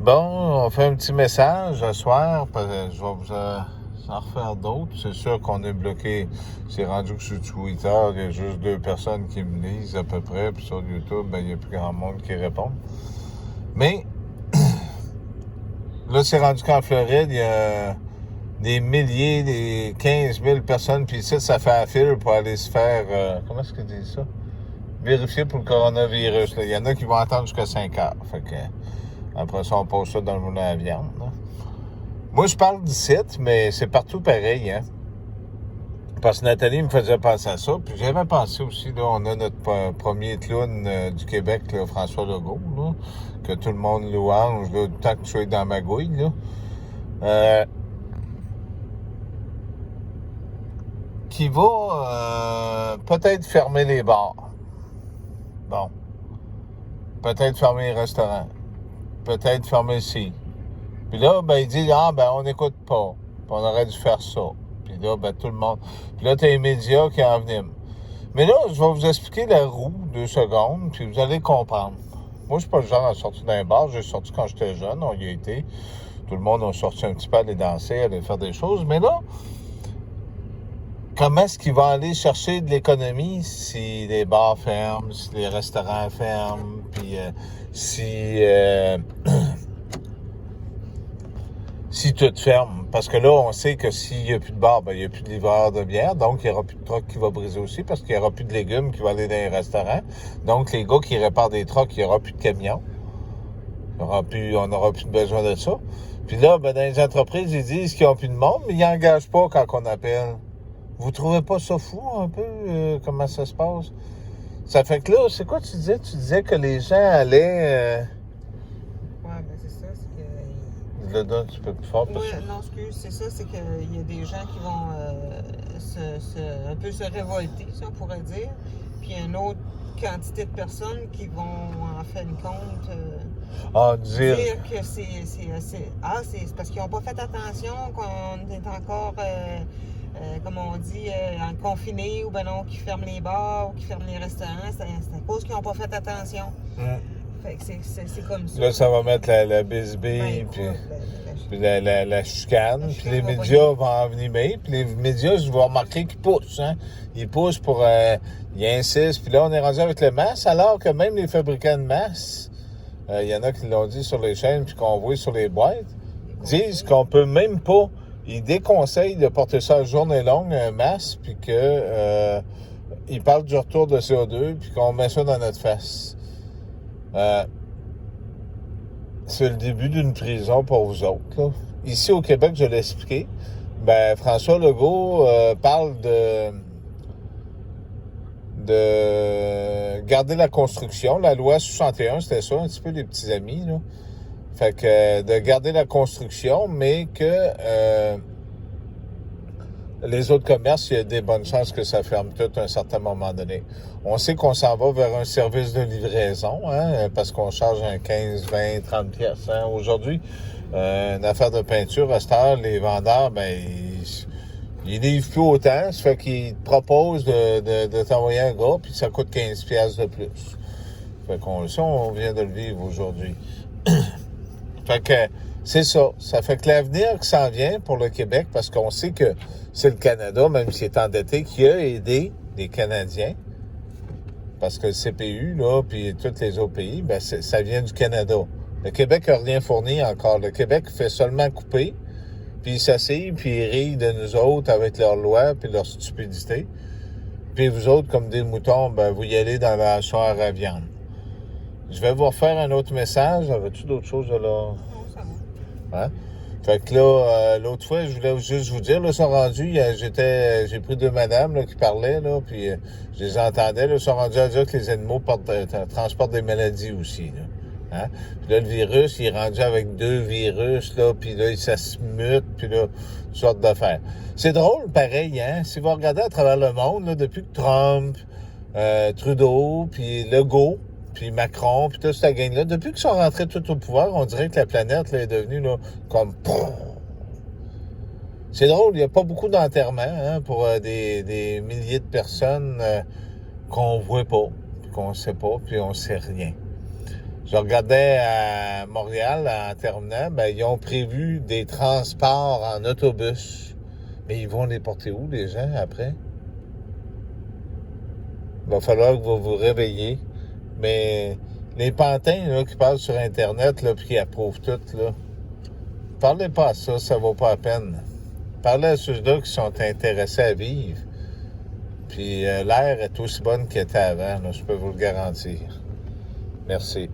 Bon, on fait un petit message ce soir, parce que je vais vous en refaire d'autres. C'est sûr qu'on est bloqué. C'est rendu que sur Twitter, il y a juste 2 personnes qui me lisent à peu près. Puis sur YouTube, il n'y a plus grand monde qui répond. Mais là, c'est rendu qu'en Floride, il y a des milliers, des 15 000 personnes. Puis ici, ça fait un fil pour aller se faire... comment est-ce qu'ils disent ça? Vérifier pour le coronavirus. Là. Il y en a qui vont attendre jusqu'à 5 heures. Fait que... Après ça, on pose ça dans le moulin à viande. Là. Moi, je parle d'ici, mais c'est partout pareil. Hein? Parce que Nathalie me faisait penser à ça. Puis j'avais pensé aussi, là, on a notre premier clown du Québec, là, François Legault, là, que tout le monde louange, là, tant que tu es dans la magouille. Là, qui va peut-être fermer les bars. Bon. Peut-être fermer les restaurants. Peut-être fermer ici. Puis là, ben, il dit, on n'écoute pas. Puis on aurait dû faire ça. Puis là, ben, tout le monde... Puis là, t'as les médias qui en viennent. Mais là, je vais vous expliquer la roue, 2 secondes, puis vous allez comprendre. Moi, je suis pas le genre à sortir d'un bar. J'ai sorti quand j'étais jeune, on y a été. Tout le monde a sorti un petit peu, aller danser, aller faire des choses. Mais là, comment est-ce qu'il va aller chercher de l'économie si les bars ferment, si les restaurants ferment, puis si tout ferme? Parce que là, on sait que s'il n'y a plus de bar, ben, il n'y a plus de livreur de bière, donc il n'y aura plus de truck qui va briser aussi, parce qu'il n'y aura plus de légumes qui vont aller dans les restaurants. Donc, les gars qui réparent des trucks, il n'y aura plus de camions. On n'aura plus besoin de ça. Puis là, ben, dans les entreprises, ils disent qu'ils n'ont plus de monde, mais ils n'engagent pas quand on appelle. Vous trouvez pas ça fou, un peu, comment ça se passe? Ça fait que là, c'est quoi tu disais? Tu disais que les gens allaient... Ouais, ben c'est ça, c'est que... Je le donne un petit peu plus fort. Oui, non, excuse, c'est ça, c'est qu'il y a des gens qui vont un peu se révolter, ça, on pourrait dire. Puis une autre quantité de personnes qui vont, en fin de compte, dire que c'est parce qu'ils n'ont pas fait attention, qu'on est encore... comme on dit, en confiné, ou ben non, qui ferment les bars, ou qui ferment les restaurants, c'est à cause qu'ils n'ont pas fait attention. Fait que c'est comme ça. Là, ça va mettre la bisbille, puis la chicane, puis les médias vont envenimer, puis les médias, je vais remarquer qu'ils poussent, hein. Ils poussent pour... ils insistent, puis là, on est rendu avec le masque, alors que même les fabricants de masques, il y en a qui l'ont dit sur les chaînes, puis qu'on voit sur les boîtes, disent qu'on peut même pas... Ils déconseillent de porter ça à journée longue, un masque, puis que ils parlent du retour de CO2, puis qu'on met ça dans notre face. C'est le début d'une prison pour vous autres. Là. Ici au Québec, je l'ai expliqué, ben François Legault parle de garder la construction. La loi 61, c'était ça, un petit peu les petits amis, là. Fait que de garder la construction, mais que les autres commerces, il y a des bonnes chances que ça ferme tout à un certain moment donné. On sait qu'on s'en va vers un service de livraison, hein, parce qu'on charge un 15, 20, 30 pièces. Hein. Aujourd'hui, une affaire de peinture, à cette heure, les vendeurs, ben, ils livrent plus autant. Ça fait qu'ils te proposent de t'envoyer un gars, puis ça coûte 15 pièces de plus. Fait qu'on, ça, on vient de le vivre aujourd'hui. Fait que c'est ça. Ça fait que l'avenir qui s'en vient pour le Québec, parce qu'on sait que c'est le Canada, même s'il est endetté, qui a aidé les Canadiens. Parce que le CPU, là, puis tous les autres pays, ben ça vient du Canada. Le Québec n'a rien fourni encore. Le Québec fait seulement couper, puis il s'assied, puis il rit de nous autres avec leurs lois, puis leur stupidité. Puis vous autres, comme des moutons, ben vous y allez dans la soirée à viande. Je vais vous refaire un autre message. Avais-tu d'autres choses là? Non, ça va. Hein? Fait que là, l'autre fois, je voulais juste vous dire, là, ils sont rendus, j'ai pris 2 madames là, qui parlaient, là, puis je les entendais, là, ils sont rendus à dire que les animaux transportent des maladies aussi, là. Hein? Puis là, le virus, il est rendu avec 2 virus, là, puis là, ça se mute, puis là, toutes sortes d'affaires. C'est drôle, pareil, hein? Si vous regardez à travers le monde, là, depuis que Trump, Trudeau, puis Legault, puis Macron, puis toute cette gang-là, depuis qu'ils sont rentrés tout au pouvoir, on dirait que la planète là, est devenue là, comme... C'est drôle, il n'y a pas beaucoup d'enterrements hein, pour des milliers de personnes qu'on voit pas, qu'on sait pas, puis on sait rien. Je regardais à Montréal en terminant, ben, ils ont prévu des transports en autobus. Mais ils vont les porter où, les gens, après? Il va falloir que vous vous réveillez. Mais les pantins là, qui parlent sur Internet là, puis qui approuvent tout, là, parlez pas à ça, ça vaut pas la peine. Parlez à ceux-là qui sont intéressés à vivre. Puis l'air est aussi bonne qu'elle était avant, là, je peux vous le garantir. Merci.